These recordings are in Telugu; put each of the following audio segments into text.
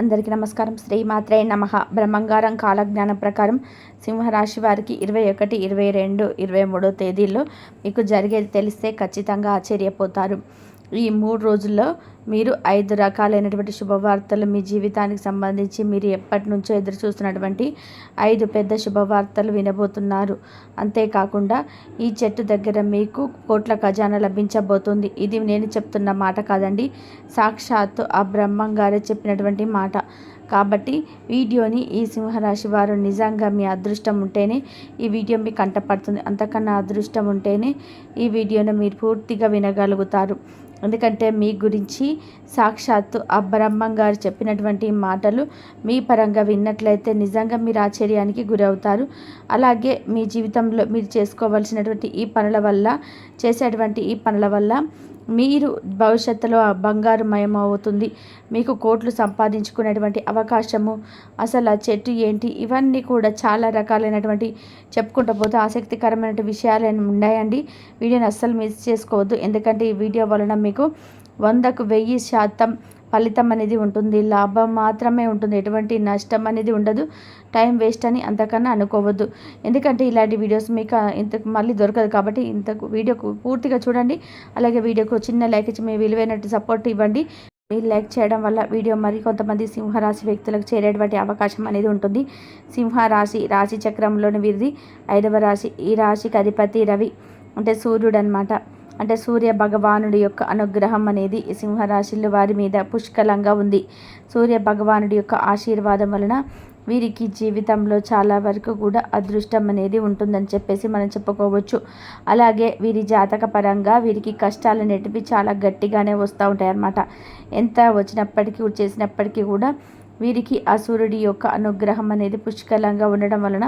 అందరికీ నమస్కారం. శ్రీమాత్రే నమః. బ్రహ్మంగారం కాలజ్ఞానం ప్రకారం సింహరాశి వారికి 21, 22, 23 తేదీల్లో మీకు జరిగేది తెలిస్తే ఖచ్చితంగా ఆశ్చర్యపోతారు. ఈ 3 రోజుల్లో మీరు 5 రకాలైనటువంటి శుభవార్తలు మీ జీవితానికి సంబంధించి మీరు ఎప్పటి నుంచో ఎదురు చూస్తున్నటువంటి 5 పెద్ద శుభవార్తలు వినబోతున్నారు. అంతేకాకుండా ఈ చెట్టు దగ్గర మీకు కోట్ల ఖజానా లభించబోతుంది. ఇది నేను చెప్తున్న మాట కాదండి, సాక్షాత్తు ఆ బ్రహ్మంగారే చెప్పినటువంటి మాట. కాబట్టి వీడియోని ఈ సింహరాశి వారు నిజంగా మీ అదృష్టం ఉంటేనే ఈ వీడియో మీకు కంటపడుతుంది. అంతకన్నా అదృష్టం ఉంటేనే ఈ వీడియోని మీరు పూర్తిగా వినగలుగుతారు. ఎందుకంటే మీ గురించి సాక్షాత్తు ఆ బ్రహ్మం గారు చెప్పినటువంటి మాటలు మీ పరంగా విన్నట్లయితే నిజంగా మీరు ఆశ్చర్యానికి గురవుతారు. అలాగే మీ జీవితంలో మీరు చేసుకోవాల్సినటువంటి చేసేటువంటి ఈ పనుల వల్ల మీరు భవిష్యత్తులో బంగారుమయం అవుతుంది. మీకు కోట్లు సంపాదించుకునేటువంటి అవకాశము, అసలు ఆ చెట్టు ఏంటి, ఇవన్నీ కూడా చాలా రకాలైనటువంటి చెప్పుకుంటూ పోతే ఆసక్తికరమైన విషయాలు ఉన్నాయండి. వీడియోని అస్సలు మిస్ చేసుకోవద్దు. ఎందుకంటే ఈ వీడియో వలన మీకు 100కు 1000% ఫలితం అనేది ఉంటుంది. లాభం మాత్రమే ఉంటుంది, ఎటువంటి నష్టం అనేది ఉండదు. టైం వేస్ట్ అని అంతకన్నా అనుకోవద్దు. ఎందుకంటే ఇలాంటి వీడియోస్ మీకు ఇంతకు మళ్ళీ దొరకదు. కాబట్టి వీడియోకు పూర్తిగా చూడండి. అలాగే వీడియోకు చిన్న లైక్ ఇచ్చి మీ విలువైనట్టు సపోర్ట్ ఇవ్వండి. మీరు లైక్ చేయడం వల్ల వీడియో మరి కొంతమంది సింహరాశి వ్యక్తులకు చేరేటువంటి అవకాశం అనేది ఉంటుంది. రాశి చక్రంలోని వీరిది 5వ రాశి. ఈ రాశికి అధిపతి రవి, అంటే సూర్యుడు అనమాట. అంటే సూర్య భగవానుడి యొక్క అనుగ్రహం అనేది సింహరాశిలో వారి మీద పుష్కలంగా ఉంది. సూర్య భగవానుడి యొక్క ఆశీర్వాదం వలన వీరికి జీవితంలో చాలా వరకు కూడా అదృష్టం అనేది ఉంటుందని చెప్పేసి మనం చెప్పుకోవచ్చు. అలాగే వీరి జాతక పరంగా వీరికి కష్టాలు అనేటివి చాలా గట్టిగానే వస్తూ ఉంటాయి అన్నమాట. ఎంత చేసినప్పటికీ కూడా వీరికి ఆ సూర్యుడి యొక్క అనుగ్రహం అనేది పుష్కలంగా ఉండడం వలన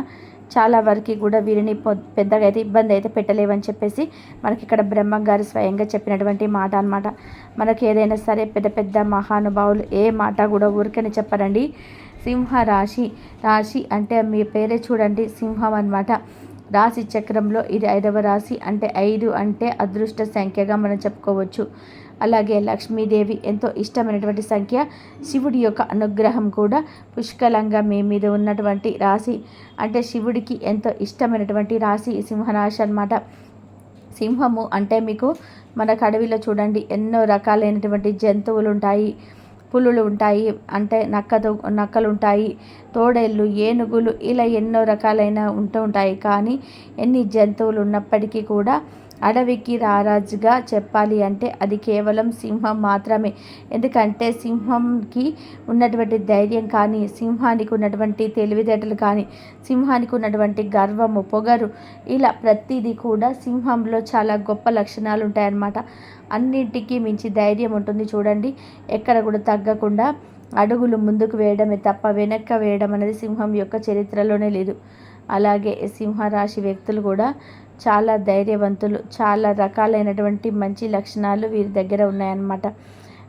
చాలా వరకు కూడా వీరిని పెద్దగా అయితే ఇబ్బంది అయితే పెట్టలేవని చెప్పేసి మనకి ఇక్కడ బ్రహ్మంగారు స్వయంగా చెప్పినటువంటి మాట అనమాట. మనకి ఏదైనా సరే పెద్ద పెద్ద మహానుభావులు ఏ మాట కూడా ఊరికని చెప్పరండి. రాశి అంటే మీ పేరే చూడండి, సింహం అనమాట. రాశి చక్రంలో ఇది 5వ రాశి. అంటే 5 అంటే అదృష్ట సంఖ్యగా మనం చెప్పుకోవచ్చు. అలాగే లక్ష్మీదేవి ఎంతో ఇష్టమైనటువంటి సంఖ్య. శివుడి యొక్క అనుగ్రహం కూడా పుష్కలంగా మీ మీద ఉన్నటువంటి రాశి. అంటే శివుడికి ఎంతో ఇష్టమైనటువంటి రాశి సింహరాశి అన్నమాట. సింహము అంటే మీకు మనకు అడవిలో చూడండి ఎన్నో రకాలైనటువంటి జంతువులు ఉంటాయి. పులులు ఉంటాయి, అంటే నక్కలు ఉంటాయి, తోడేళ్ళు, ఏనుగులు, ఇలా ఎన్నో రకాలైన ఉంటాయి. కానీ ఎన్ని జంతువులు ఉన్నప్పటికీ కూడా అడవికి రారాజుగా చెప్పాలి అంటే అది కేవలం సింహం మాత్రమే. ఎందుకంటే సింహంకి ఉన్నటువంటి ధైర్యం కానీ, సింహానికి ఉన్నటువంటి తెలివితేటలు కానీ, సింహానికి ఉన్నటువంటి గర్వము, పొగరు, ఇలా ప్రతిదీ కూడా సింహంలో చాలా గొప్ప లక్షణాలు ఉంటాయన్నమాట. అన్నింటికీ మించి ధైర్యం ఉంటుంది. చూడండి, ఎక్కడ కూడా తగ్గకుండా అడుగులు ముందుకు వేయడమే తప్ప వెనక్కి వేయడం అనేది సింహం యొక్క చరిత్రలోనే లేదు. అలాగే సింహరాశి వ్యక్తులు కూడా చాలా ధైర్యవంతులు. చాలా రకాలైనటువంటి మంచి లక్షణాలు వీరి దగ్గర ఉన్నాయన్నమాట.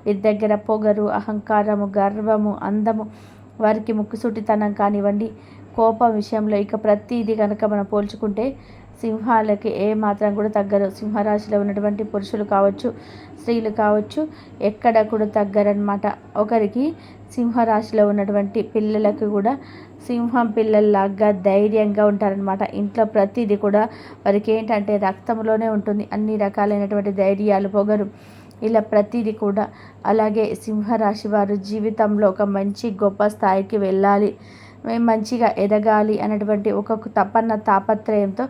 వీరి దగ్గర పొగరు, అహంకారము, గర్వము, అందము, వారికి ముక్కుసూటితనం కానివ్వండి, కోపం విషయంలో ఇక ప్రతిదీ కనుక మనం పోల్చుకుంటే సింహాలకి ఏ మాత్రం కూడా తగ్గరు. సింహరాశిలో ఉన్నటువంటి పురుషులు కావచ్చు, స్త్రీలు కావచ్చు, ఎక్కడ కూడా తగ్గరనమాట. ఒకరికి సింహరాశిలో ఉన్నటువంటి పిల్లలకు కూడా సింహం పిల్లల్లాగా ధైర్యంగా ఉంటారనమాట. ఇంట్లో ప్రతిదీ కూడా వారికి ఏంటంటే రక్తంలోనే ఉంటుంది. అన్ని రకాలైనటువంటి ధైర్యాలు, పొగరు, ఇలా ప్రతిదీ కూడా. అలాగే సింహరాశి వారు జీవితంలో ఒక మంచి గొప్ప స్థాయికి వెళ్ళాలి, మేము మంచిగా ఎదగాలి అనేటువంటి ఒక తాపత్రయంతో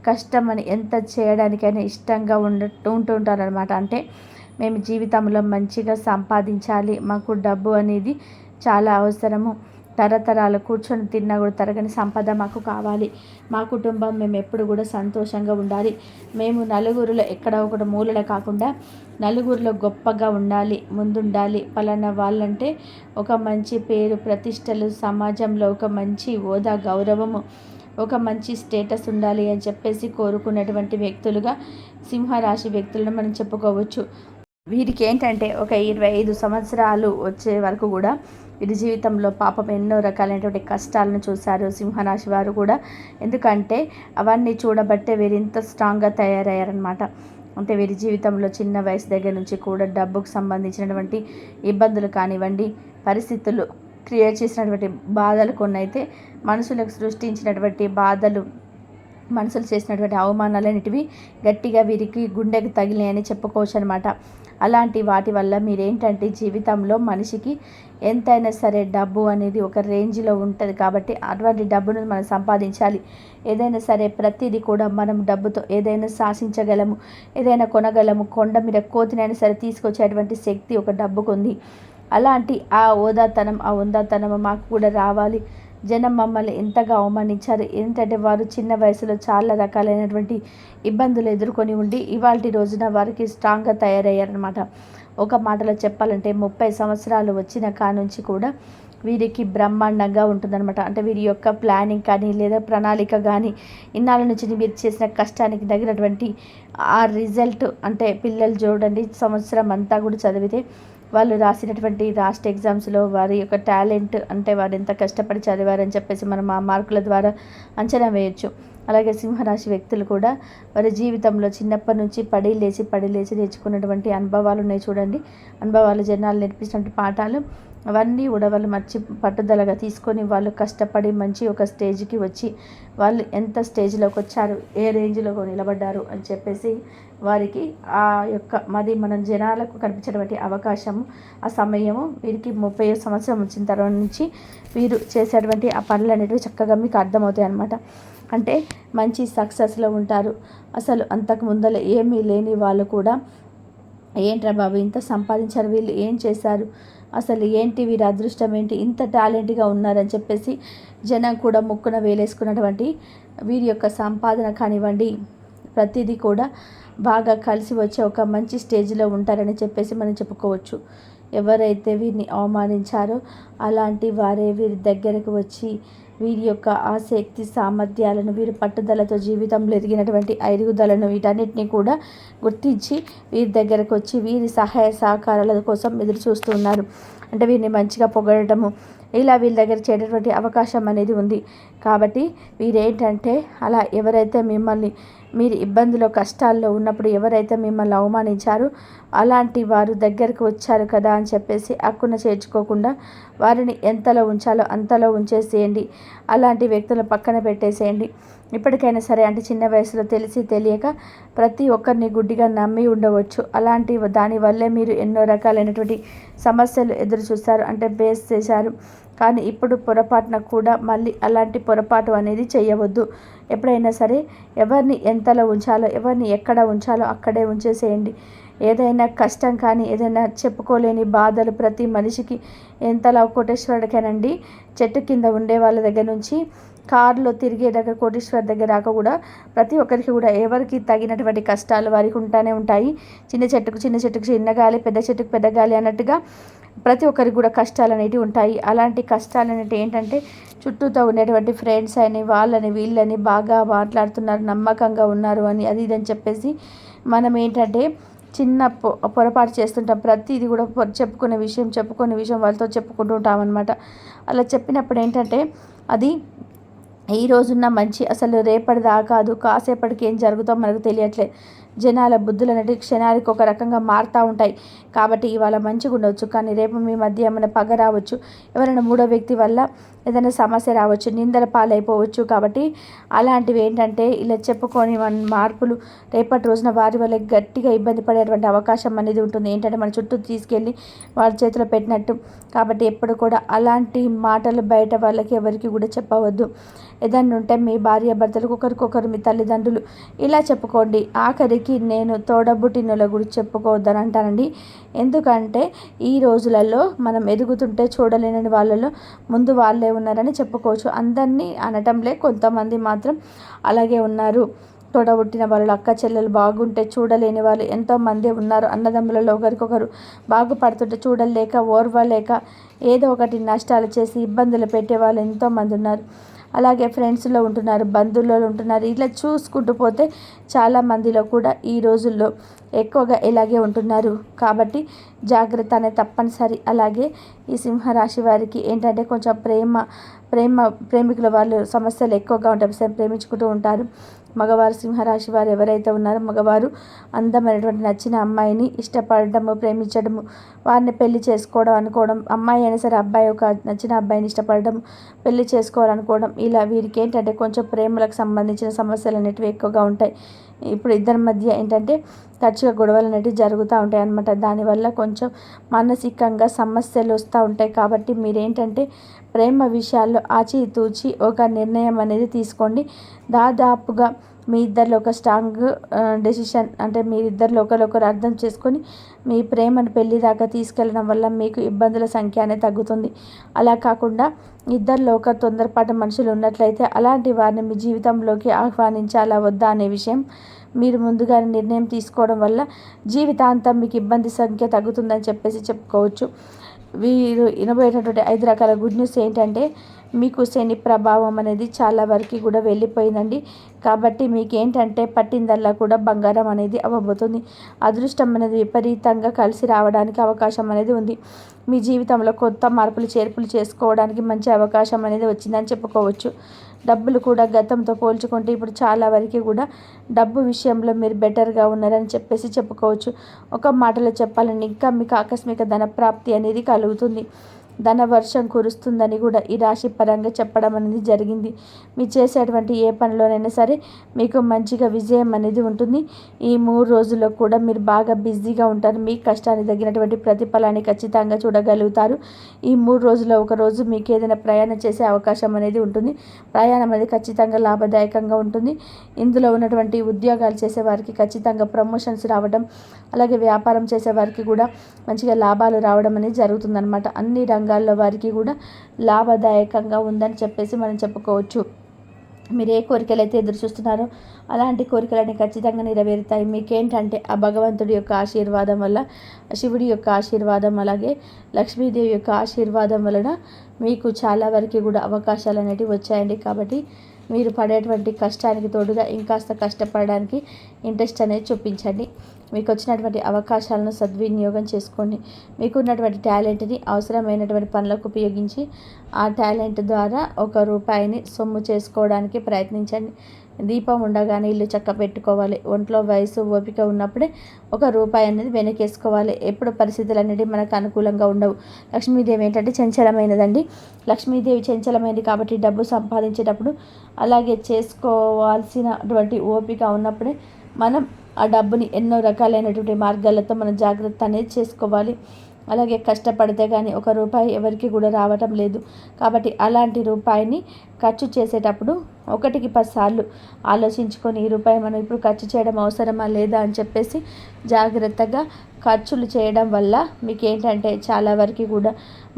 కష్టమని ఎంత చేయడానికైనా ఇష్టంగా ఉంటుంటారనమాట. అంటే మేము జీవితంలో మంచిగా సంపాదించాలి, మాకు డబ్బు అనేది చాలా అవసరము, తరతరాలు కూర్చొని తిన్నా కూడా తరగని సంపద మాకు కావాలి, మా కుటుంబం మేము ఎప్పుడు కూడా సంతోషంగా ఉండాలి, మేము నలుగురిలో ఎక్కడ ఒకటి మూలన కాకుండా నలుగురిలో గొప్పగా ఉండాలి, ముందుండాలి, పలానా వాళ్ళంటే ఒక మంచి పేరు ప్రతిష్టలు, సమాజంలో ఒక మంచి హోదా, గౌరవము, ఒక మంచి స్టేటస్ ఉండాలి అని చెప్పేసి కోరుకున్నటువంటి వ్యక్తులుగా సింహరాశి వ్యక్తులను మనం చెప్పుకోవచ్చు. వీరికి ఏంటంటే ఒక 25 సంవత్సరాలు వచ్చే వరకు కూడా వీరి జీవితంలో పాపం ఎన్నో రకాలైనటువంటి కష్టాలను చూశారు సింహరాశి వారు కూడా. ఎందుకంటే అవన్నీ చూడబట్టే వీరు ఇంత స్ట్రాంగ్గా తయారయ్యారనమాట. అంటే వీరి జీవితంలో చిన్న వయసు దగ్గర నుంచి కూడా డబ్బుకు సంబంధించినటువంటి ఇబ్బందులు కానివ్వండి, పరిస్థితులు క్రియేట్ చేసినటువంటి బాధలు కొన్ని అయితే మనుషులకు సృష్టించినటువంటి బాధలు, మనుషులు చేసినటువంటి అవమానాలన్నిటివి గట్టిగా వీరికి గుండెకు తగిలినాయని చెప్పుకోవచ్చు అనమాట. అలాంటి వాటి వల్ల మీరేంటంటే జీవితంలో మనిషికి ఎంతైనా సరే డబ్బు అనేది ఒక రేంజ్లో ఉంటుంది కాబట్టి అటువంటి డబ్బును మనం సంపాదించాలి. ఏదైనా సరే ప్రతిదీ కూడా మనం డబ్బుతో ఏదైనా శాసించగలము, ఏదైనా కొనగలము. కొండ మీద కోతినైనా సరే తీసుకొచ్చేటువంటి శక్తి ఒక డబ్బుకు ఉంది. అలాంటి ఆ ఉందాతనం మాకు కూడా రావాలి. జనం మమ్మల్ని ఎంతగా అవమానించారు. ఏంటంటే వారు చిన్న వయసులో చాలా రకాలైనటువంటి ఇబ్బందులు ఎదుర్కొని ఉండి ఇవాల్టి రోజున వారికి స్ట్రాంగ్గా తయారయ్యారనమాట. ఒక మాటలో చెప్పాలంటే 30 సంవత్సరాలు వచ్చిన కానుంచి కూడా వీరికి బ్రహ్మాండంగా ఉంటుందన్నమాట. అంటే వీరి యొక్క ప్లానింగ్ కానీ లేదా ప్రణాళిక కానీ ఇన్నాళ్ళ నుంచి మీరు చేసిన కష్టానికి తగినటువంటి ఆ రిజల్ట్ అంటే పిల్లలు చూడండి సంవత్సరం అంతా కూడా చదివితే వాళ్ళు రాసినటువంటి లాస్ట్ ఎగ్జామ్స్లో వారి యొక్క టాలెంట్ అంటే వారు ఎంత కష్టపడి చదివారని చెప్పేసి మనం ఆ మార్కుల ద్వారా అంచనా వేయొచ్చు. అలాగే సింహరాశి వ్యక్తులు కూడా వారి జీవితంలో చిన్నప్పటి నుంచి పడి లేచి నేర్చుకున్నటువంటి అనుభవాలు ఉన్నాయి చూడండి. అనుభవాలు జనాలు నేర్పించినటువంటి పాఠాలు అవన్నీ కూడా వాళ్ళు పట్టుదలగా తీసుకొని వాళ్ళు కష్టపడి మంచి ఒక స్టేజ్కి వచ్చి వాళ్ళు ఎంత స్టేజ్లోకి వచ్చారు, ఏ రేంజ్లో నిలబడ్డారు అని చెప్పేసి వారికి ఆ యొక్క మనం జనాలకు కనిపించేటువంటి అవకాశము, ఆ సమయము వీరికి 30 సంవత్సరం వచ్చిన తర్వాత నుంచి వీరు చేసేటువంటి ఆ పనులు అనేటివి చక్కగా మీకు అర్థమవుతాయి అన్నమాట. అంటే మంచి సక్సెస్లో ఉంటారు. అసలు అంతకు ముందర ఏమీ లేని వాళ్ళు కూడా ఏంట్రా బాబు ఇంత సంపాదించారు, వీళ్ళు ఏం చేశారు, అసలు ఏంటి వీరి అదృష్టం ఏంటి, ఇంత టాలెంట్గా ఉన్నారని చెప్పేసి జనం కూడా ముక్కున వేలేసుకున్నటువంటి వీరి యొక్క సంపాదన కానివ్వండి ప్రతిదీ కూడా బాగా కలిసి వచ్చే ఒక మంచి స్టేజ్లో ఉంటారని చెప్పేసి మనం చెప్పుకోవచ్చు. ఎవరైతే వీరిని అవమానించారో అలాంటి వారే వీరి దగ్గరకు వచ్చి వీరి యొక్క ఆసక్తి సామర్థ్యాలను వీరి పట్టుదలతో జీవితంలో ఎదిగినటువంటి ఎదుగుదలను వీటన్నిటిని కూడా గుర్తించి వీరి దగ్గరకు వచ్చి వీరి సహాయ సహకారాల కోసం ఎదురు చూస్తున్నారు. అంటే వీరిని మంచిగా పొగడటము ఇలా వీళ్ళ దగ్గర చేయడానికి అవకాశం అనేది ఉంది. కాబట్టి వీరేంటంటే అలా ఎవరైతే మీరు ఇబ్బందులో కష్టాల్లో ఉన్నప్పుడు ఎవరైతే మిమ్మల్ని అవమానించారో అలాంటి వారు దగ్గరకు వచ్చారు కదా అని చెప్పేసి అక్కున చేర్చుకోకుండా వారిని ఎంతలో ఉంచాలో అంతలో ఉంచేసేయండి. అలాంటి వ్యక్తులను పక్కన పెట్టేసేయండి. ఇప్పటికైనా సరే అంటే చిన్న వయసులో తెలిసి తెలియక ప్రతి ఒక్కరిని గుడ్డిగా నమ్మి ఉండవచ్చు. అలాంటి దానివల్లే మీరు ఎన్నో రకాలైనటువంటి సమస్యలు ఎదురు చూస్తారు, అంటే బేస్ చేశారు. కానీ ఇప్పుడు పొరపాటున కూడా మళ్ళీ అలాంటి పొరపాటు అనేది చేయవద్దు. ఎప్పుడైనా సరే ఎవరిని ఎంతలో ఉంచాలో ఎవరిని ఎక్కడ ఉంచాలో అక్కడే ఉంచేసేయండి. ఏదైనా కష్టం కానీ ఏదైనా చెప్పుకోలేని బాధలు ప్రతి మనిషికి ఎంతలా కోటేశ్వరుడికేనండి చెట్టు కింద ఉండే వాళ్ళ దగ్గర నుంచి కారులో తిరిగే దగ్గర కోటేశ్వర్ దగ్గర దాకా కూడా ప్రతి ఒక్కరికి కూడా ఎవరికి తగినటువంటి కష్టాలు వారికి ఉంటానే ఉంటాయి. చిన్న చెట్టుకు చిన్న గాలి, పెద్ద చెట్టుకు పెద్ద గాలి అన్నట్టుగా ప్రతి ఒక్కరికి కూడా కష్టాలు అనేవి ఉంటాయి. అలాంటి కష్టాలు అనేవి ఏంటంటే చుట్టూతో ఉండేటువంటి ఫ్రెండ్స్ అని వాళ్ళని వీళ్ళని బాగా మాట్లాడుతున్నారు, నమ్మకంగా ఉన్నారు అని అది ఇదని చెప్పేసి మనం ఏంటంటే చిన్న పొరపాటు చేస్తుంటాం. ప్రతిది కూడా చెప్పుకునే విషయం వాళ్ళతో చెప్పుకుంటూ ఉంటాం అనమాట. అలా చెప్పినప్పుడు ఏంటంటే అది ఈ రోజున్న మంచి అసలు రేపటి దాకా కాదు, కాసేపటికి ఏం జరుగుతుందో మనకు తెలియట్లేదు. జనాల బుద్ధులు అనేవి క్షణానికి ఒక రకంగా మారుతూ ఉంటాయి. కాబట్టి ఇవాళ మంచిగా ఉండవచ్చు, కానీ రేపు మీ మధ్య ఏమైనా పగ రావచ్చు, ఎవరైనా మూడో వ్యక్తి వల్ల ఏదైనా సమస్య రావచ్చు, నిందల పాలైపోవచ్చు. కాబట్టి అలాంటివి ఏంటంటే ఇలా చెప్పుకొని మార్పులు రేపటి రోజున వారి వల్ల గట్టిగా ఇబ్బంది పడేటువంటి అవకాశం అనేది ఉంటుంది. ఏంటంటే మన చుట్టూ తీసుకెళ్ళి వారి చేతిలో పెట్టినట్టు. కాబట్టి ఎప్పుడు కూడా అలాంటి మాటలు బయట వాళ్ళకి ఎవరికి కూడా చెప్పవద్దు. ఏదన్నా ఉంటే మీ భార్య భర్తలకు ఒకరికొకరు, మీ తల్లిదండ్రులు ఇలా చెప్పుకోండి. ఆఖరికి నేను తోడబుట్టినల గురించి చెప్పుకోవద్దని అంటానండి. ఎందుకంటే ఈ రోజులలో మనం ఎదుగుతుంటే చూడలేని వాళ్ళలో ముందు వాళ్ళే ఉన్నారని చెప్పుకోవచ్చు. అందరినీ అనటంలే, కొంతమంది మాత్రం అలాగే ఉన్నారు. తోడబుట్టిన వాళ్ళు, అక్క చెల్లెలు బాగుంటే చూడలేని వాళ్ళు ఎంతోమంది ఉన్నారు. అన్నదమ్ములలో ఒకరికొకరు బాగుపడుతుంటే చూడలేక ఓర్వలేక ఏదో ఒకటి నష్టాలు చేసి ఇబ్బందులు పెట్టే వాళ్ళు ఎంతోమంది ఉన్నారు. అలాగే ఫ్రెండ్స్లో ఉంటున్నారు, బంధువుల్లో ఉంటున్నారు. ఇలా చూసుకుంటూ పోతే చాలామందిలో కూడా ఈ రోజుల్లో ఎక్కువగా ఇలాగే ఉంటున్నారు. కాబట్టి జాగ్రత్త అనేది తప్పనిసరి. అలాగే ఈ సింహరాశి వారికి ఏంటంటే కొంచెం ప్రేమికుల వాళ్ళు సమస్యలు ఎక్కువగా ఉంటాయి. ప్రేమించుకుంటూ ఉంటారు. మగవారు సింహరాశి వారు ఎవరైతే ఉన్నారో మగవారు అందమైనటువంటి నచ్చిన అమ్మాయిని ఇష్టపడము, ప్రేమించడము, వారిని పెళ్లి చేసుకోవడం అనుకోవడం, అమ్మాయి అయినా సరే అబ్బాయి ఒక నచ్చిన అబ్బాయిని ఇష్టపడడం, పెళ్లి చేసుకోవాలనుకోవడం, ఇలా వీరికి ఏంటంటే కొంచెం ప్రేమలకు సంబంధించిన సమస్యలు అనేటివి ఎక్కువగా ఉంటాయి. ఇప్పుడు ఇద్దరి మధ్య ఏంటంటే తరచుగా గొడవలు అనేటివి జరుగుతూ ఉంటాయి అన్నమాట. దానివల్ల కొంచెం మానసికంగా సమస్యలు వస్తూ ఉంటాయి. కాబట్టి మీరేంటంటే ప్రేమ విషయాల్లో ఆచితూచి ఒక నిర్ణయం అనేది తీసుకోండి. దాదాపుగా మీ ఇద్దరిలో ఒక స్ట్రాంగ్ డెసిషన్, అంటే మీరిద్దరిలో ఒకరొకరు అర్థం చేసుకొని మీ ప్రేమను పెళ్లి దాకా తీసుకెళ్ళడం వల్ల మీకు ఇబ్బందుల సంఖ్య అనేది తగ్గుతుంది. అలా కాకుండా ఇద్దరిలో ఒక తొందరపాటు మనుషులు ఉన్నట్లయితే అలాంటి వారిని మీ జీవితంలోకి ఆహ్వానించాలా వద్దా అనే విషయం మీరు ముందుగానే నిర్ణయం తీసుకోవడం వల్ల జీవితాంతం మీకు ఇబ్బంది సంఖ్య తగ్గుతుందని చెప్పుకోవచ్చు. వీరు వినబోయేటటువంటి 5 రకాల గుడ్ న్యూస్ ఏంటంటే మీకు శని ప్రభావం అనేది చాలా వరకు కూడా వెళ్ళిపోయిందండి. కాబట్టి మీకేంటంటే పట్టిందల్లా కూడా బంగారం అనేది అవ్వబోతుంది. అదృష్టం అనేది విపరీతంగా కలిసి రావడానికి అవకాశం అనేది ఉంది. మీ జీవితంలో కొత్త మార్పులు చేర్పులు చేసుకోవడానికి మంచి అవకాశం అనేది వచ్చిందని చెప్పుకోవచ్చు. డబ్బులు కూడా గతంతో పోల్చుకుంటే ఇప్పుడు చాలా వరకు కూడా డబ్బు విషయంలో మీరు బెటర్గా ఉన్నారని చెప్పుకోవచ్చు. ఒక మాటలో చెప్పాలని ఇంకా మీకు ఆకస్మిక ధన ప్రాప్తి అనేది కలుగుతుంది. ధన వర్షం కురుస్తుందని కూడా ఈ రాశి పరంగా చెప్పడం అనేది జరిగింది. మీరు చేసేటువంటి ఏ పనిలోనైనా సరే మీకు మంచిగా విజయం అనేది ఉంటుంది. ఈ 3 రోజుల్లో కూడా మీరు బాగా బిజీగా ఉంటారు. మీ కష్టానికి తగినటువంటి ప్రతిఫలాన్ని ఖచ్చితంగా చూడగలుగుతారు. ఈ 3 రోజుల్లో ఒక రోజు మీకు ఏదైనా ప్రయాణం చేసే అవకాశం అనేది ఉంటుంది. ప్రయాణం అనేది ఖచ్చితంగా లాభదాయకంగా ఉంటుంది. ఇందులో ఉన్నటువంటి ఉద్యోగాలు చేసేవారికి ఖచ్చితంగా ప్రమోషన్స్ రావడం, అలాగే వ్యాపారం చేసేవారికి కూడా మంచిగా లాభాలు రావడం అనేది జరుగుతుందన్నమాట. అన్ని రంగాల్లో వారికి కూడా లాభదాయకంగా ఉందని మనం చెప్పుకోవచ్చు. మీరు ఏ కోరికలు అయితే ఎదురు చూస్తున్నారో అలాంటి కోరికలన్నీ ఖచ్చితంగా నెరవేరుతాయి. మీకేంటంటే ఆ భగవంతుడి యొక్క ఆశీర్వాదం వల్ల, శివుడి యొక్క ఆశీర్వాదం, అలాగే లక్ష్మీదేవి యొక్క ఆశీర్వాదం వలన మీకు చాలా వరకు కూడా అవకాశాలు అనేటివి వచ్చాయండి. కాబట్టి మీరు పడేటువంటి కష్టానికి తోడుగా ఇంకాస్త కష్టపడడానికి ఇంట్రెస్ట్ అనేది చూపించండి. మీకు వచ్చినటువంటి అవకాశాలను సద్వినియోగం చేసుకోండి. మీకు ఉన్నటువంటి టాలెంట్ని అవసరమైనటువంటి పనులకు ఉపయోగించి ఆ టాలెంట్ ద్వారా ₹1 సొమ్ము చేసుకోవడానికి ప్రయత్నించండి. దీపం ఉండగానే ఇల్లు చక్క పెట్టుకోవాలి. ఒంట్లో వయసు ఓపిక ఉన్నప్పుడే ₹1 అనేది వెనకేసుకోవాలి. ఎప్పుడు పరిస్థితులు అనేవి మనకు అనుకూలంగా ఉండవు. లక్ష్మీదేవి ఏంటంటే చంచలమైనదండి. లక్ష్మీదేవి చంచలమైనది కాబట్టి డబ్బు సంపాదించేటప్పుడు అలాగే చేసుకోవాల్సినటువంటి ఓపిక ఉన్నప్పుడే మనం ఆ డబ్బుని ఎన్నో రకాలైనటువంటి మార్గాలతో మనం జాగ్రత్త అనేది చేసుకోవాలి. అలాగే కష్టపడితే కానీ ₹1 ఎవరికి కూడా రావటం లేదు. కాబట్టి అలాంటి రూపాయిని ఖర్చు చేసేటప్పుడు 1కి 10 సార్లు ఆలోచించుకొని ఈ రూపాయి మనం ఇప్పుడు ఖర్చు చేయడం అవసరమా లేదా అని చెప్పేసి జాగ్రత్తగా ఖర్చులు చేయడం వల్ల మీకు ఏంటంటే చాలా వరకు కూడా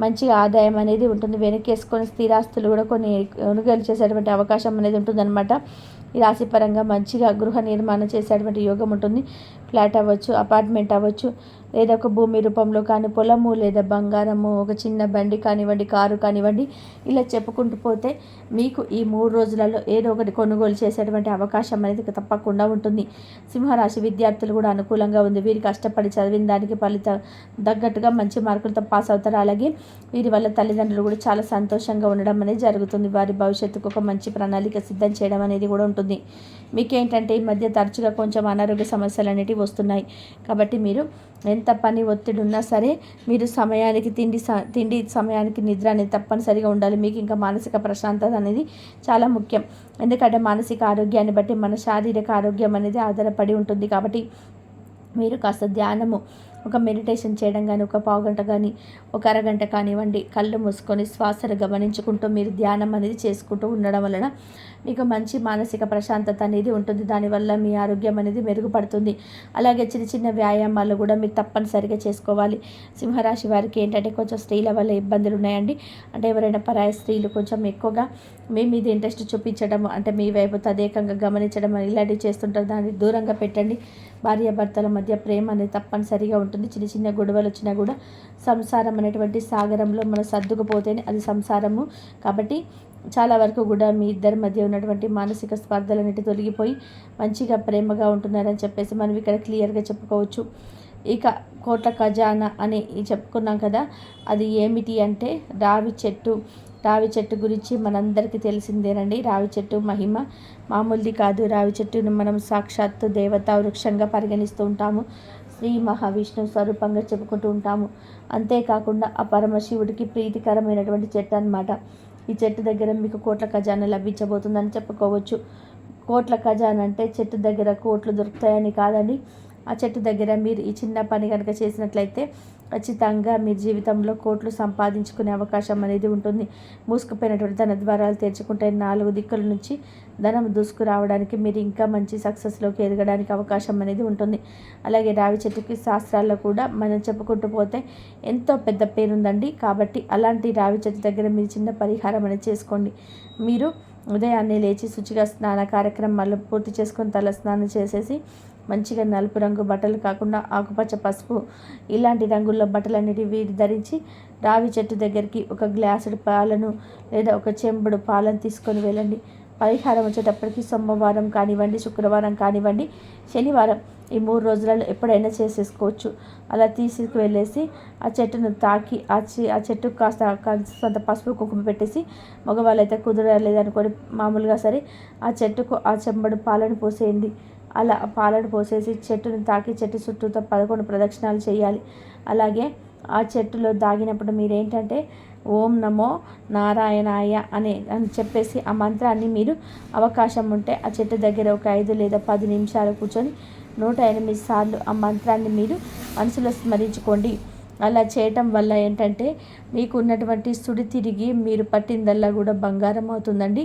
మంచి ఆదాయం అనేది ఉంటుంది. వెనకేసుకొని స్థిరాస్తులు కూడా కొన్ని కొనుగోలు చేసేటువంటి అవకాశం అనేది ఉంటుందన్నమాట. ఈ రాశి పరంగా మంచిగా గృహ నిర్మాణం చేసేటువంటి యోగం ఉంటుంది. ఫ్లాట్ అవ్వచ్చు, అపార్ట్మెంట్ అవ్వచ్చు, లేదా ఒక భూమి రూపంలో కానీ పొలము లేదా బంగారము, ఒక చిన్న బండి కానివ్వండి, కారు కానివ్వండి, ఇలా చెప్పుకుంటూ పోతే మీకు ఈ 3 రోజులలో ఏదో ఒకటి కొనుగోలు చేసేటువంటి అవకాశం అనేది తప్పకుండా ఉంటుంది. సింహరాశి విద్యార్థులు కూడా అనుకూలంగా ఉంది. వీరు కష్టపడి చదివిన దానికి ఫలితం తగ్గట్టుగా మంచి మార్కులతో పాస్ అవుతారు. అలాగే వీరి వల్ల తల్లిదండ్రులు కూడా చాలా సంతోషంగా ఉండడం అనేది జరుగుతుంది. వారి భవిష్యత్తుకు ఒక మంచి ప్రణాళిక సిద్ధం చేయడం అనేది కూడా ఉంటుంది. మీకేంటంటే ఈ మధ్య తరచుగా కొంచెం అనారోగ్య సమస్యలు అనేటివి వస్తున్నాయి. కాబట్టి మీరు ఎంత పని ఒత్తిడి ఉన్నా సరే మీరు సమయానికి తిండి సమయానికి నిద్ర అనేది తప్పనిసరిగా ఉండాలి. మీకు ఇంకా మానసిక ప్రశాంతత అనేది చాలా ముఖ్యం. ఎందుకంటే మానసిక ఆరోగ్యాన్ని బట్టి మన శారీరక ఆరోగ్యం అనేది ఆధారపడి ఉంటుంది. కాబట్టి మీరు కాస్త ధ్యానము, ఒక మెడిటేషన్ చేయడం కానీ, ఒక పావుగంట కానీ, ఒక అరగంట కానివ్వండి, కళ్ళు మూసుకొని శ్వాసను గమనించుకుంటూ మీరు ధ్యానం అనేది చేసుకుంటూ ఉండడం వలన మీకు మంచి మానసిక ప్రశాంతత అనేది ఉంటుంది. దానివల్ల మీ ఆరోగ్యం అనేది మెరుగుపడుతుంది. అలాగే చిన్న చిన్న వ్యాయామాలు కూడా మీరు తప్పనిసరిగా చేసుకోవాలి. సింహరాశి వారికి ఏంటంటే కొంచెం స్త్రీల వల్ల ఇబ్బందులు ఉన్నాయండి. అంటే ఎవరైనా పరాయి స్త్రీలు కొంచెం ఎక్కువగా మీ మీద ఇంట్రెస్ట్ చూపించడం, అంటే మీ వైపు తదేకంగా గమనించడం ఇలాంటివి చేస్తుంటారు. దాన్ని దూరంగా పెట్టండి. భార్యాభర్తల మధ్య ప్రేమ అనేది తప్పనిసరిగా ఉంటుంది. చిన్న చిన్న గొడవలు వచ్చినా కూడా సంసారం అనేటువంటి సాగరంలో మనం సర్దుకుపోతేనే అది సంసారము. కాబట్టి చాలా వరకు కూడా మీ ఇద్దరి మధ్య ఉన్నటువంటి మానసిక స్పర్ధలన్నిటి తొలగిపోయి మంచిగా ప్రేమగా ఉంటున్నారని చెప్పేసి మనం ఇక్కడ క్లియర్గా చెప్పుకోవచ్చు. ఇక కోట్ల ఖజానా అని చెప్పుకున్నాం కదా, అది ఏమిటి అంటే రావి చెట్టు. రావి చెట్టు గురించి మనందరికీ తెలిసిందేనండి. రావి చెట్టు మహిమ మామూలుది కాదు. రావి చెట్టును మనం సాక్షాత్తు దేవతా వృక్షంగా పరిగణిస్తూ ఉంటాము. శ్రీ మహావిష్ణు స్వరూపంగా చెప్పుకుంటూ ఉంటాము. అంతేకాకుండా ఆ పరమశివుడికి ప్రీతికరమైనటువంటి చెట్టు అన్నమాట. ఈ చెట్టు దగ్గర మీకు కోట్ల ఖజానా లభించబోతుందని చెప్పుకోవచ్చు. కోట్ల ఖజానా అంటే చెట్టు దగ్గర కోట్లు దొరుకుతాయని కాదండి. ఆ చెట్టు దగ్గర మీరు ఈ చిన్న పని కనుక చేసినట్లయితే ఖచ్చితంగా మీ జీవితంలో కోట్లు సంపాదించుకునే అవకాశం అనేది ఉంటుంది. మూసుకుపోయినటువంటి ధన ద్వారాలు తెరుచుకుంటే 4 దిక్కుల నుంచి ధనం దూసుకురావడానికి మీరు ఇంకా మంచి సక్సెస్లోకి ఎదగడానికి అవకాశం అనేది ఉంటుంది. అలాగే రావి చెట్టుకి శాస్త్రాల్లో కూడా మనం చెప్పుకుంటూ పోతే ఎంతో పెద్ద పేరుందండి. కాబట్టి అలాంటి రావి చెట్టు దగ్గర మీరు చిన్న పరిహారం అనేది చేసుకోండి. మీరు ఉదయాన్నే లేచి శుచిగా స్నాన కార్యక్రమాలు పూర్తి చేసుకొని తల స్నానం చేసేసి మంచిగా నలుపు రంగు బట్టలు కాకుండా ఆకుపచ్చ, పసుపు ఇలాంటి రంగుల్లో బట్టలన్నిటివి ధరించి రావి చెట్టు దగ్గరికి ఒక గ్లాసుడు పాలను లేదా ఒక చెంబుడు పాలను తీసుకొని వెళ్ళండి. పరిహారం వచ్చేటప్పటికి సోమవారం కానివ్వండి, శుక్రవారం కానివ్వండి, శనివారం ఈ 3 రోజులలో ఎప్పుడైనా చేసేసుకోవచ్చు. అలా తీసుకువెళ్ళేసి ఆ చెట్టును తాకి ఆ చెట్టుకు కాస్త పసుపు కుంకుమ పెట్టేసి, మగవాళ్ళైతే కుదరలేదనుకొని మామూలుగా సరే ఆ చెట్టుకు ఆ చెంబడు పాలను పోసేయండి. అలా పాలను పోసేసి చెట్టును తాకి చెట్టు చుట్టూతో 11 ప్రదక్షిణాలు చేయాలి. అలాగే ఆ చెట్టులో దాగినప్పుడు మీరేంటంటే ఓం నమో నారాయణాయ అని చెప్పేసి ఆ మంత్రాన్ని మీరు అవకాశం ఉంటే ఆ చెట్టు దగ్గర ఒక 5 లేదా 10 నిమిషాలు కూర్చొని 108 సార్లు ఆ మంత్రాన్ని మీరు మనసులో స్మరించుకోండి. అలా చేయటం వల్ల ఏంటంటే మీకు ఉన్నటువంటి సుడి తిరిగి మీరు పట్టిందల్లా కూడా బంగారం అవుతుందండి.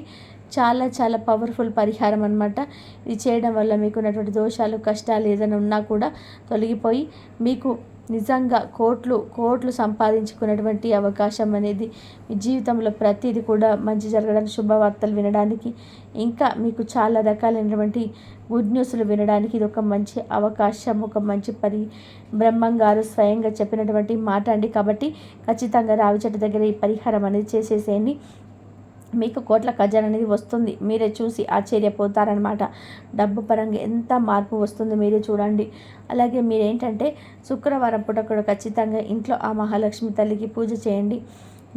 చాలా చాలా పవర్ఫుల్ పరిహారం అనమాట. ఇది చేయడం వల్ల మీకు ఉన్నటువంటి దోషాలు, కష్టాలు ఏదైనా ఉన్నా కూడా తొలగిపోయి మీకు నిజంగా కోట్లు సంపాదించుకున్నటువంటి అవకాశం అనేది మీ జీవితంలో ప్రతిదీ కూడా మంచి జరగడానికి, శుభవార్తలు వినడానికి, ఇంకా మీకు చాలా రకాలైనటువంటి గుడ్ న్యూస్లు వినడానికి ఇది ఒక మంచి అవకాశం, ఒక మంచి బ్రహ్మం గారు స్వయంగా చెప్పినటువంటి మాట అండి. కాబట్టి ఖచ్చితంగా రావి చెట్టు దగ్గర ఈ పరిహారం అనేది చేసేసేయండి. మీకు కోట్ల ఖజానా అనేది వస్తుంది. మీరే చూసి ఆశ్చర్యపోతారనమాట. డబ్బు పరంగా ఎంత మార్పు వస్తుంది మీరే చూడండి. అలాగే మీరేంటంటే శుక్రవారం పూట కూడా ఖచ్చితంగా ఇంట్లో ఆ మహాలక్ష్మి తల్లికి పూజ చేయండి.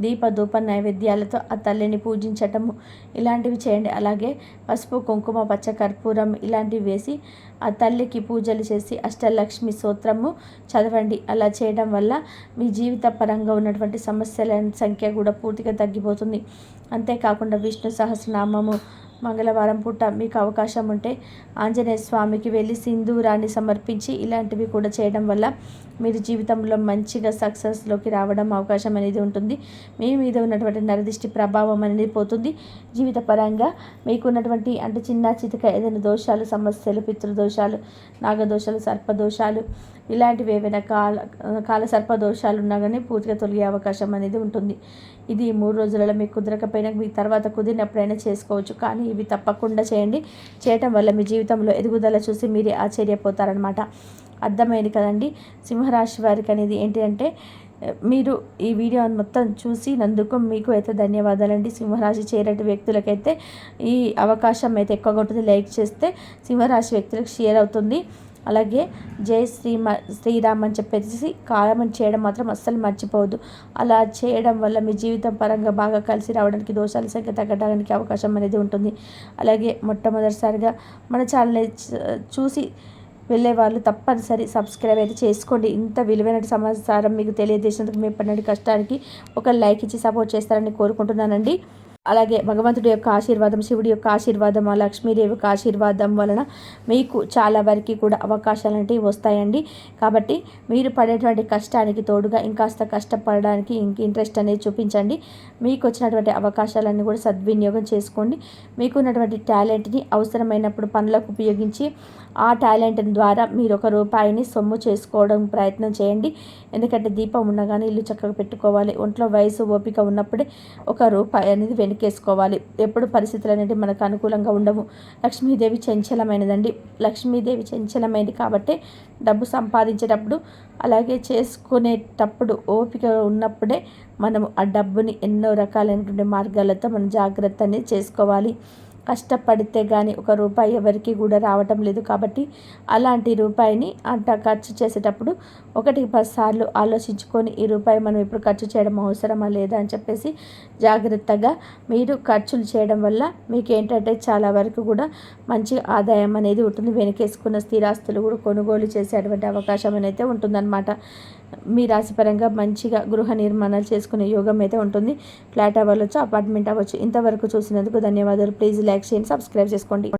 దీప ధూప నైవేద్యాలతో ఆ తల్లిని పూజించటము ఇలాంటివి చేయండి. అలాగే పసుపు, కుంకుమ, పచ్చ కర్పూరం ఇలాంటివి వేసి ఆ తల్లికి పూజలు చేసి అష్టలక్ష్మి స్తోత్రము చదవండి. అలా చేయడం వల్ల మీ జీవిత పరంగా ఉన్నటువంటి సమస్యల సంఖ్య కూడా పూర్తిగా తగ్గిపోతుంది. అంతేకాకుండా విష్ణు సహస్రనామము మంగళవారం పూట మీకు అవకాశం ఉంటే ఆంజనేయ స్వామికి వెళ్ళి సింధూరాన్ని సమర్పించి ఇలాంటివి కూడా చేయడం వల్ల మీరు జీవితంలో మంచిగా సక్సెస్లోకి రావడం అవకాశం అనేది ఉంటుంది. మీ మీద ఉన్నటువంటి నరదిష్టి ప్రభావం అనేది పోతుంది. జీవిత పరంగా మీకు ఉన్నటువంటి అంటే చిన్న చితక ఏదైనా దోషాలు, సమస్యలు, పితృదోషాలు, నాగదోషాలు, సర్పదోషాలు ఇలాంటివి ఏవైనా కాల సర్పదోషాలు ఉన్నా కానీ పూర్తిగా తొలగే అవకాశం అనేది ఉంటుంది. ఇది 3 రోజులలో మీకు కుదరకపోయినా మీ తర్వాత కుదిరినప్పుడైనా చేసుకోవచ్చు. కానీ ఇవి తప్పకుండా చేయండి. చేయటం వల్ల మీ జీవితంలో ఎదుగుదల చూసి మీరే ఆశ్చర్యపోతారనమాట. అర్థమైంది కదండి. సింహరాశి వారికి అనేది ఏంటి అంటే మీరు ఈ వీడియో మొత్తం చూసినందుకు మీకు అయితే ధన్యవాదాలండి. సింహరాశి చేరేటి వ్యక్తులకైతే ఈ అవకాశం అయితే ఎక్కువగా ఉంటుంది. లైక్ చేస్తే సింహరాశి వ్యక్తులకు షేర్ అవుతుంది. అలాగే జై శ్రీరామ్ అని చెప్పేసి కామెంట్ చేయడం మాత్రం అస్సలు మర్చిపోవద్దు. అలా చేయడం వల్ల మీ జీవితం పరంగా బాగా కలిసి రావడానికి, దోషాల సంఖ్య తగ్గడానికి అవకాశం అనేది ఉంటుంది. అలాగే మొట్టమొదటిసారిగా మన ఛానల్ని చూసి వెళ్ళే వాళ్ళు తప్పనిసరి సబ్స్క్రైబ్ అయితే చేసుకోండి. ఇంత విలువైన సమాచారం మీకు తెలియజేసినందుకు మీ పన్నటి కష్టానికి ఒక లైక్ ఇచ్చి సపోర్ట్ చేస్తారని కోరుకుంటున్నానండి. అలాగే భగవంతుడి యొక్క ఆశీర్వాదం, శివుడి యొక్క ఆశీర్వాదం, ఆ లక్ష్మీదేవి యొక్క ఆశీర్వాదం వలన మీకు చాలా వరకు కూడా అవకాశాలు అనేవి వస్తాయండి. కాబట్టి మీరు పడేటువంటి కష్టానికి తోడుగా ఇంకాస్త కష్టపడడానికి ఇంట్రెస్ట్ అనేది చూపించండి. మీకు వచ్చినటువంటి అవకాశాలన్నీ కూడా సద్వినియోగం చేసుకోండి. మీకు ఉన్నటువంటి టాలెంట్ని అవసరమైనప్పుడు పనులకు ఉపయోగించి ఆ టాలెంట్ ద్వారా మీరు ₹1 సొమ్ము చేసుకోవడం ప్రయత్నం చేయండి. ఎందుకంటే దీపం ఉండగానే ఇల్లు చక్కగా పెట్టుకోవాలి. ఒంట్లో వయసు ఓపిక ఉన్నప్పుడే ₹1 అనేది వెనకేసుకోవాలి. ఎప్పుడు పరిస్థితులు అనేవి మనకు అనుకూలంగా ఉండవు. లక్ష్మీదేవి చంచలమైనదండి. లక్ష్మీదేవి చంచలమైనది కాబట్టి డబ్బు సంపాదించేటప్పుడు అలాగే చేసుకునేటప్పుడు ఓపిక ఉన్నప్పుడే మనము ఆ డబ్బుని ఎన్నో రకాలైనటువంటి మార్గాలతో మనం జాగ్రత్త అనేది చేసుకోవాలి. కష్టపడితే కానీ ఒక రూపాయి ఎవరికి కూడా రావటం లేదు కాబట్టి అలాంటి రూపాయిని అంత ఖర్చు చేసేటప్పుడు 1-10 సార్లు ఆలోచించుకొని ఈ రూపాయి మనం ఇప్పుడు ఖర్చు చేయడం అవసరమా లేదా అని చెప్పేసి జాగ్రత్తగా మీరు ఖర్చులు చేయడం వల్ల మీకు ఏంటంటే చాలా వరకు కూడా మంచి ఆదాయం అనేది ఉంటుంది. వెనకేసుకున్న స్థిరాస్తులు కూడా కొనుగోలు చేసేటువంటి అవకాశం అనేది ఉంటుందన్నమాట. మీ రాశిపరంగా మంచిగా గృహ నిర్మాణాలు చేసుకునే యోగం అయితే ఉంటుంది. ఫ్లాట్ అవ్వచ్చు, అపార్ట్మెంట్ అవ్వచ్చు. ఇంతవరకు చూసినందుకు ధన్యవాదాలు. ప్లీజ్ లైక్ చేయండి, సబ్స్క్రైబ్ చేసుకోండి.